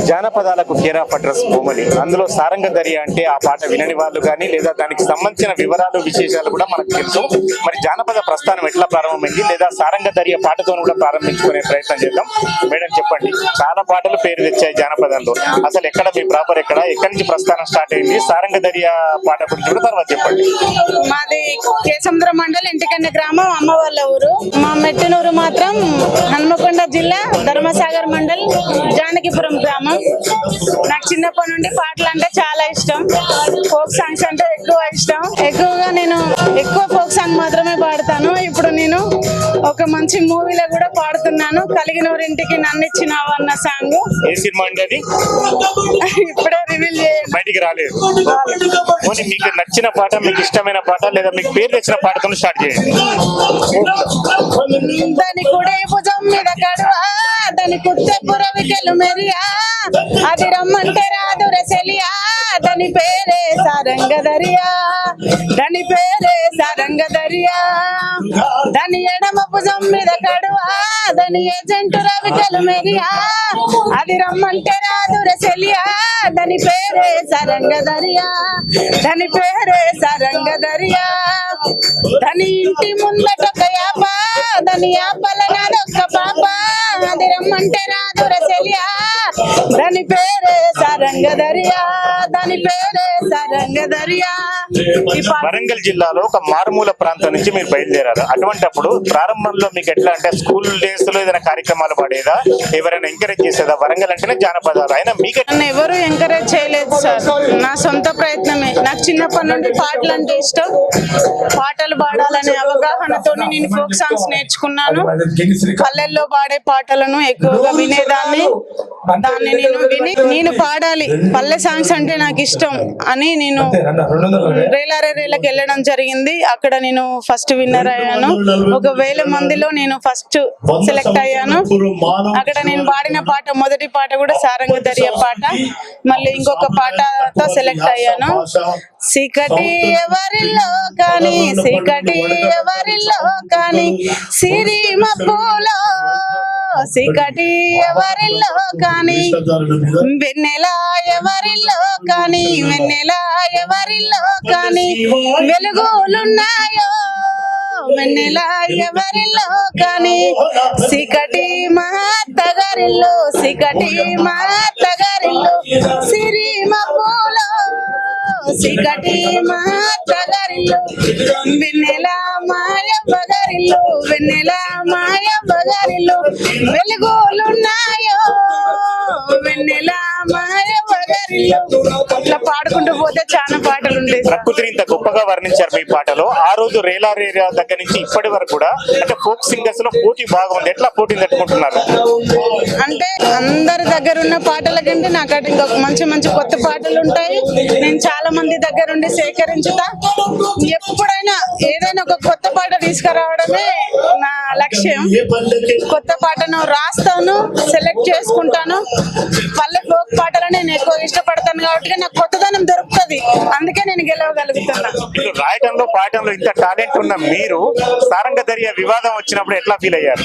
జానపదాలకు care of address భూమని, అందులో సారంగ దర్య అంటే ఆ పాట వినని వాళ్ళు కానీ లేదా దానికి సంబంధించిన వివరాలు విశేషాలు కూడా మనకు తెలుసు. మరి జానపద ప్రస్థానం ఎట్లా ప్రారంభమైంది లేదా సారంగ దర్య పాటతో కూడా ప్రారంభించుకునే ప్రయత్నం చేద్దాం. మేడం చెప్పండి, చాలా పాటలు పేరు తెచ్చాయి జానపదాల్లో, అసలు ఎక్కడ మీ ప్రాపర్ ఎక్కడి నుంచి ప్రస్థానం స్టార్ట్ అయింది, సారంగ దర్య పాట గురించి కూడా తర్వాత చెప్పండి. మాది కేసముద్ర మండలం ఇంటికన్న గ్రామం, అమ్మ వాళ్ళ ఊరు. మా మెట్టనూరు మాత్రం హన్మకొండ జిల్లా ధర్మసాగర్ మండల్ జానకిపురం గ్రామం. నాకు చిన్నప్పటి నుండి పాటలు అంటే చాలా ఇష్టం. ఫోక్ సాంగ్స్ అంటే ఎక్కువ ఇష్టం. ఎక్కువగా నేను ఫోక్ సాంగ్ మాత్రమే పాడతాను. ఇప్పుడు నేను ఒక మంచి మూవీలో కూడా పాడుతున్నాను, కలిగినోరింటికి నన్నిచ్చినావు అన్న సాంగ్. ఏ సినిమా అండి అది? ఇప్పుడే రివీల్ చేయండి, బయటికి రాలేదు. మీకు నచ్చిన పాట, మీకు ఇష్టమైన పాట లేదా మీకు పేరు తెచ్చిన పాటతో స్టార్ట్ చేయండి. దాని కుడే భుజం మీద కడువా, దాని కుత్తె పురవికెలు మెరియా, అది రమ్మంటే రాదు రసెలియా, దాని పేరే సారంగ దర్యా, దాని పేరే సారంగ దర్యా. దాని ఎడమ భుజం మీద కడువా, దాని ఏజెంటు రవికెలు మెరియా, అది రమ్మంటే రాదు రసెలియా, దాని పేరే సారంగ దర్యా, దాని పేరే సారంగ దర్యా. దాని ఇంటి ముందటొక యాప, దాని యాపల నాదొక్క పాప, అది రమ్మంటే రాదు రసెలియా, దాని పేరే సారంగ దర్యా, దాని పేరే సారంగ దర్యా. వరంగల్ జిల్లాలో ఒక మారుమూల ప్రాంతం నుంచి మీరు బయలుదేరారు. అటువంటిప్పుడు ప్రారంభంలో మీకు ఎట్లా అంటే స్కూల్ డేస్ లో ఏదైనా కార్యక్రమాలు పడేదా, ఎవరైనా ఎంకరేజ్ చేసేదా? వరంగల్ అంటేనే జానపదాలు, అయినా మీకు ఎవరు ఎంకరేజ్ చేయలేదు సార్, నా సొంత ప్రయత్నమే. నాకు చిన్నప్పటి నుండి పాటలు అంటే ఇష్టం. పాటలు పాడాలనే అవగాహనతో నేను ఫోక్ సాంగ్స్ నేర్చుకున్నాను. పల్లెల్లో పాడే పాటలను ఎక్కువగా వినేదాన్ని. దాన్ని నేను పాడాలి, పల్లె సాంగ్స్ అంటే నాకు ఇష్టం అని నేను రేలారేలకు వెళ్ళడం జరిగింది. అక్కడ నేను ఫస్ట్ విన్నర్ అయ్యాను. 1000 మందిలో నేను ఫస్ట్ సెలెక్ట్ అయ్యాను. అక్కడ నేను పాడిన పాట, మొదటి పాట కూడా సారంగ దర్య పాట. మళ్ళీ ఇంకొక పాటతో సెలెక్ట్ అయ్యాను. సీకటి ఎవరిలో కానీ, సీకటి ఎవరిలో కానీ, సిరిమ పూలో సీకటి ఎవరిలో కానీ, వెన్నెల ఎవరిలో కానీ, వెన్నెల ఎవరిలో కానీ, వెలుగులున్నాయో వెన్నెల ఎవరిలో కానీ, సీకటి మహాత్తగారిలో, సీకటి మహాత్తగారిలో, సిరిమ పూలో సీకటి మహాత్తగారిలో, వెన్నెల మాయవ్వగారిలో, వెన్నెల మాయవ్వగారిలో, వెలుగులున్నాయో వెన్నెల మాయవ్వగారిలో. ఇట్లా పాడుకుంటూ పోతే చాలా పాటలు ఉంటాయి. ప్రకృతిని ఇంత గొప్పగా వర్ణించారు మీ పాటలో. ఆ రోజు రేలారేరియా దగ్గర నుంచి ఇప్పటి వరకు కూడా అంటే ఫోక్ సింగర్స్ లో పోటీ బాగా ఉంది. ఎట్లా పోటీ తట్టుకుంటున్నారు? అంటే అందరి దగ్గర ఉన్న పాటల కంటే నాకు అటు ఇంకొక మంచి మంచి కొత్త పాటలు ఉంటాయి. నేను చాలా మంది దగ్గర ఉండి సేకరించుతా. ఎప్పుడైనా ఏదైనా ఒక కొత్త పాట తీసుకురావడమే నా లక్ష్యం. కొత్త పాటను రాస్తాను, సెలెక్ట్ చేసుకుంటాను. పల్లె ఫోక్ పాటలు నేను ఎక్కువ ఇష్టపడతాను కాబట్టి నాకు కొత్తదనం దొరుకుతుంది. అందుకే నేను గెలవగలుగుతున్నా. రాయటంలో పాడటంలో ఇంత టాలెంట్ ఉన్న మీరు సారంగ దర్య వివాదం వచ్చినప్పుడు ఎట్లా ఫీల్ అయ్యారు?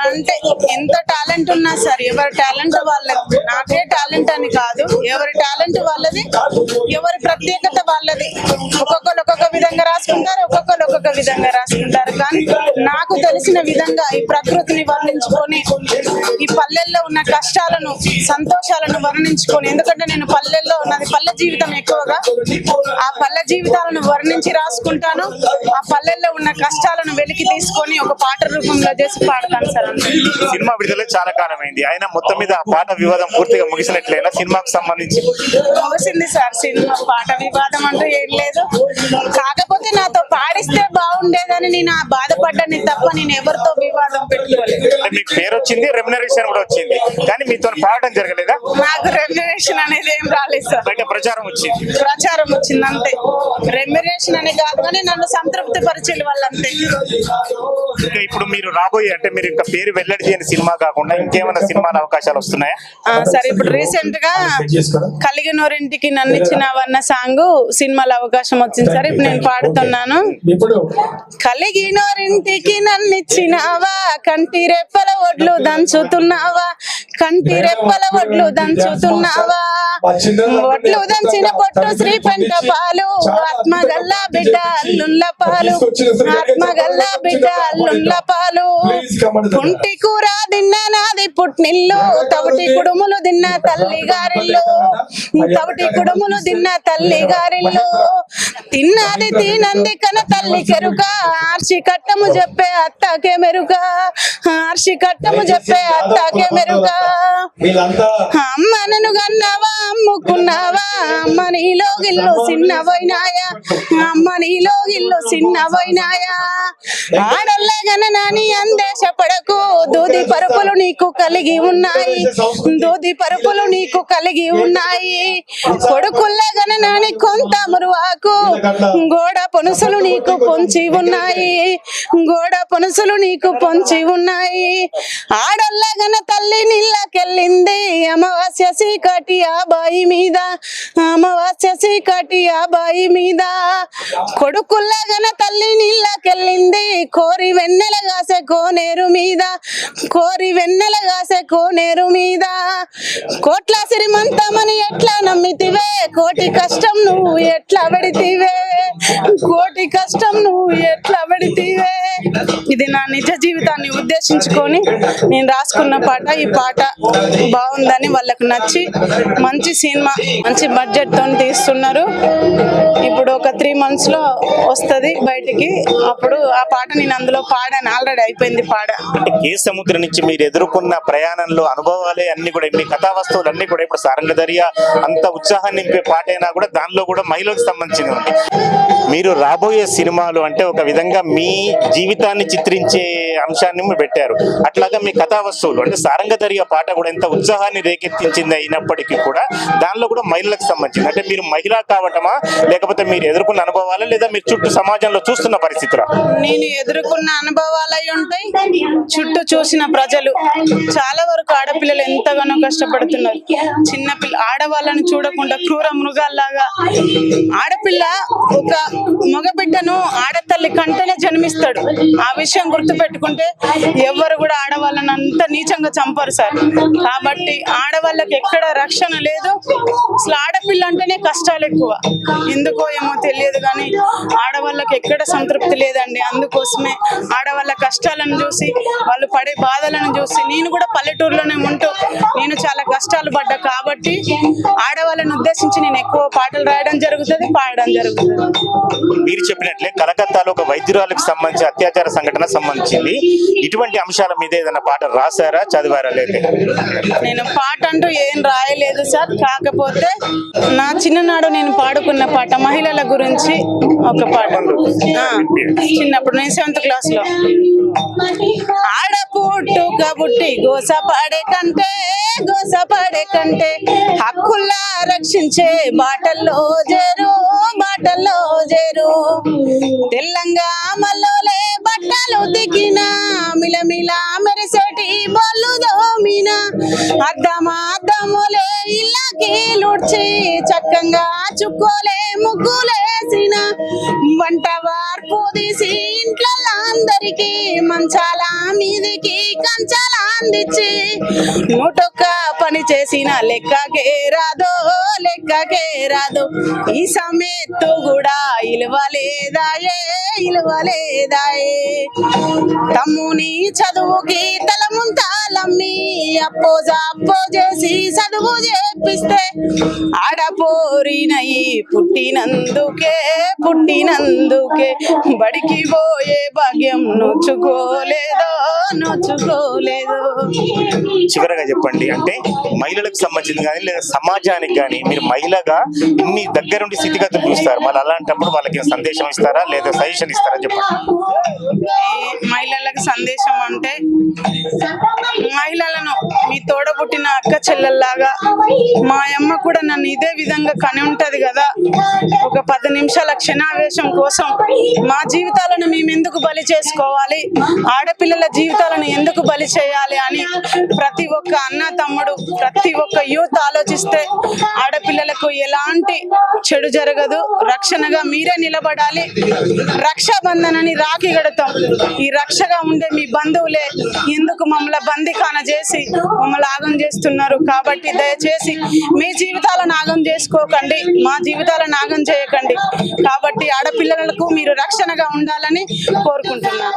అంటే ఎంత టాలెంట్ ఉన్నా సార్, ఎవరి టాలెంట్ వాళ్ళది. నాకే టాలెంట్ అని కాదు, ఎవరి టాలెంట్ వాళ్ళది, ఎవరి ప్రత్యేకత వాళ్ళది. ఒక్కొక్కరు ఒక్కొక్క విధంగా రాసుకుంటారు, ఒక్కొక్కరు ఒక్కొక్క విధంగా రాసుకుంటారు. కానీ నాకు తెలిసిన విధంగా ఈ ప్రకృతిని వర్ణించుకొని, ఈ పల్లెల్లో ఉన్న కష్టాలను, సంతోషాలను వర్ణించుకొని, ఎందుకంటే నేను పల్లెల్లో ఉన్నది, పల్లె జీవితం ఎక్కువగా, ఆ పల్లె జీవితాలను వర్ణించి రాసుకుంటాను. ఆ పల్లెల్లో ఉన్న కష్టాలను వెలికి తీసుకొని ఒక పాట రూపంలో చేసి పాడతాను సార్. సినిమా విడుదల చాలా కాలం అయింది, అయినా మొత్తం మీద పాట వివాదం పూర్తిగా ముగిసినట్లేనా? సినిమాకు సంబంధించి ముగిసింది సార్ సినిమా. పాట వివాదం అంటూ ఏం లేదు. కాకపోతే నాతో పాడిస్తే బాగుండేదని నేను బాధపడ్డాను తప్ప నేను ఎవరితో వివాదం పెట్టుకోలేదు. మీకు పేరు వచ్చింది, రెమ్యునరేషన్ కూడా వచ్చింది, కానీ మీతో పాడడం జరగలేదా? నాకు రెమ్యునరేషన్ అనేది ఏం రాలేదు సార్. బయట ప్రచారం వచ్చింది, ప్రచారం వచ్చింది అంతే. రెమ్యునరేషన్ అని కాదు, కానీ నన్ను సంతృప్తి పరిచయం వల్ల అంతే. ఇప్పుడు మీరు రాబోయే అంటే మీరు ఇంకా పేరు వెల్లడి చేయని సినిమా కాకుండా ఇంకేమైనా సినిమాల అవకాశాలు వస్తున్నాయా? సరే, ఇప్పుడు రీసెంట్ గా కలిగినోరింటికి నన్నిచ్చినావన్న సాంగ్ సినిమాలో అవకాశం వచ్చింది సార్. ఇప్పుడు నేను పాడుతున్నాను. కలిగినోరింటికి నన్నిచ్చినావా, కంటి రెప్పల ఒడ్లు దంచుతున్నావా, కంటి రెప్పల కిలోల వడ్లు దంచుతున్నావా వడ్లు దంచిన పొట్టు శ్రీ పెంట పాలు ఆత్మగల్ల బిడ్డ అల్లుళ్ళ పాలు ఆత్మగల్ల బిడ్డ అల్లుళ్ళ పాలు కుంటి కూర తిన్న నాది పుట్టినిల్లు తవటి కుడుములు తిన్న తల్లి గారిల్లు తవటి కుడుములు తిన్న తల్లి గారిల్లు తిన్నది తినంది కన తల్లి కెరుక ఆర్షి కట్టము చెప్పే అత్తకే మెరుక ఆర్షి కట్టము చెప్పే అత్తకే మెరుక అమ్మ నన్ను గన్నావా అమ్ముకున్నావా అమ్మ నీలో గిల్లు చిన్నవైనాయా అమ్మ నీలో గిల్లు చిన్నవైనాయా ఆడల్లే గననాని అందేశ పడకు దూది పరుపులు నీకు కలిగి ఉన్నాయి దూది పరుపులు నీకు కలిగి ఉన్నాయి కొడుకుల్లే గననాని కొంత మురువాకు గోడ పొనుసులు నీకు పొంచి ఉన్నాయి గోడ పొనుసులు నీకు పొంచి ఉన్నాయి ఆడల్లే గన తల్లి నీళ్ళకెళ్ళింది అమావాస్య చీకటి ఆ బాయి మీద అమావాస్య చీకటి ఆ బాయి మీద కొడుకుల్లే గన తల్లి నీళ్ళకెళ్ళింది కోరి వెన్నెల గాసే కోనేరు మీద కోరి వెన్నెల గాసే కోనేరు మీద కోట్ల సిరిమంతమని ఎట్లా నమ్మితివే కోటి కష్టం నువ్వు ఎట్లా పెడితివే కోటి కష్టం నువ్వు ఎట్లా పెడితివే ఇది నా నిజ జీవితాన్ని ఉద్దేశించుకొని నేను రాసుకున్న పాట. ఈ పాట బాగుందని వాళ్ళకు నచ్చి మంచి సినిమా మంచి బడ్జెట్ తో తీస్తున్నారు. ఇప్పుడు ఒక 3 months లో వస్తది బయటికి. అప్పుడు ఆ పాట నేను అందులో పాడాను, ఆల్రెడీ అయిపోయింది పాట. అంటే కే సముద్రం నుంచి మీరు ఎదుర్కొన్న ప్రయాణంలో అనుభవాలే అన్ని కూడా మీ కథా వస్తువులు అన్ని కూడా ఇప్పుడు సారంగధర్య అంత ఉత్సాహాన్ని నింపే పాట అయినా కూడా దానిలో కూడా మహిళలకు సంబంధించింది ఉంది. మీరు రాబోయే సినిమాలు అంటే ఒక విధంగా మీ జీవితాన్ని చిత్రించే అంశాన్ని మీరు పెట్టారు. అట్లాగా మీ కథా వస్తువులు అంటే సారంగధర్య పాట కూడా ఎంత ఉత్సాహాన్ని రేకెత్తించింది అయినప్పటికీ కూడా దానిలో కూడా మహిళలకు సంబంధించింది. అంటే మీరు మహిళ కావటమా లేకపోతే మీరు ఎదుర్కొన్న అనుభవాలా లేదా మీరు చుట్టూ సమాజంలో చూస్తున్న పరిస్థితులా? నేను ఎదుర్కొన్న అనుభవాలు అయి ఉంటాయి, చుట్టూ చూసిన ప్రజలు. చాలా వరకు ఆడపిల్లలు ఎంతగానో కష్టపడుతున్నారు. చిన్నపిల్ల ఆడవాళ్ళని చూడకుండా క్రూర మృగాల్లాగా ఆడపిల్ల ఒక మగబిడ్డను ఆడతల్లి కంటనే జన్మిస్తాడు. ఆ విషయం గుర్తు పెట్టుకుంటే ఎవరు కూడా ఆడవాళ్ళని అంత నీచంగా చంపరు సార్. కాబట్టి ఆడవాళ్ళకి ఎక్కడ రక్షణ లేదు. అసలు ఆడపిల్ల అంటేనే కష్టాలు ఎక్కువ. ఎందుకో ఏమో తెలియదు కానీ ఆడవాళ్ళకి ఎక్కడ సంతృప్తి లేదండి. అందుకోసమే ఆడవాళ్ళ కష్టాలను చూసి వాళ్ళు పడే బాధలను చూసి నేను కూడా పల్లెటూరులోనే ఉంటూ నేను చాలా కష్టాలు పడ్డా కాబట్టి ఆడవాళ్ళని ఉద్దేశించి నేను ఎక్కువ పాటలు రాయడం జరుగుతుంది, పాడడం జరుగుతుంది. మీరు చెప్పినట్లే కలకత్తాలో ఒక వైద్యురాలకు సంబంధించి అత్యాచార సంఘటన సంబంధించింది. ఇటువంటి అంశాల మీద ఏదైనా పాట రాశారా, చదివారా? లేదు, నేను పాట అంటూ ఏం రాయలేదు సార్. కాకపోతే నా చిన్ననాడు నేను పాడుకున్న పాట మహిళల గురించి ఒక పాట. చిన్నప్పుడు నేను 7th class లో ఆడపుట్టుక బుట్టి గోస పాడే కంటే హక్కుల్లా రక్షించే బాటల్లో చేరు తెలంగాణలోలే బట్టలు దిగిన మిలమిల మెరిసేటి బొల్లు దోమిన అద్దములే ఇళ్ళకి లుడ్చి చక్కంగా చుక్కోలే ముగ్గులేసిన వంట వార్పు తీసి ఇంట్లో అందరికి మంచాల మీదికి కంచాల అందించి నూటొక్క పని చేసిన లెక్కకే రాదు ఈ సమేత్తు కూడా ఇలువలేదాయే తమ్ముని చదువుకి తలముంతాలమ్మి అప్పో చేసి చదువు చేపిస్తే ఆడపోరినయి పుట్టినందుకే బడికి పోయే భాగ్యం నోచుకోలేదు. చివరగా చెప్పండి, అంటే మహిళలకు సంబంధించింది కానీ లేదా సమాజానికి కానీ మీరు మహిళగా ఇన్ని దగ్గరుండి స్థితిగతులు చూస్తారు, మళ్ళీ అలాంటప్పుడు వాళ్ళకి సందేశం ఇస్తారా లేదా సజెషన్ ఇస్తారా చెప్పండి. మహిళలకు సందేశం అంటే మహిళలను మీ తోడబుట్టిన అక్క చెల్లెల్లాగా మా అమ్మ కూడా నన్ను ఇదే విధంగా కని ఉంటది కదా, ఒక 10 నిమిషాల క్షణావేశం కోసం మా జీవితాలను మేము ఎందుకు బలి చేసుకోవాలి, ఆడపిల్లల జీవితాలను ఎందుకు బలి చేయాలి అని ప్రతి ఒక్క అన్న తమ్ముడు, ప్రతి ఒక్క యూత్ ఆలోచిస్తే ఆడపిల్లలకు ఎలాంటి చెడు జరగదు. రక్షణగా మీరే నిలబడాలి. రక్షాబంధన్ అని రాఖీ కడతాం. ఈ రక్షగా ఉండే మీ బంధువులే ఎందుకు మమ్మల్ని బందీఖాన చేసి మమ్మల్ని ఆగం చేస్తున్నారు. కాబట్టి దయచేసి మీ జీవితాలను ఆగం చేసుకోకండి, మా జీవితాలను ఆగం చేయకండి. కాబట్టి ఆడపిల్లలకు మీరు రక్షణగా ఉండాలని కోరుకుంటున్నాను.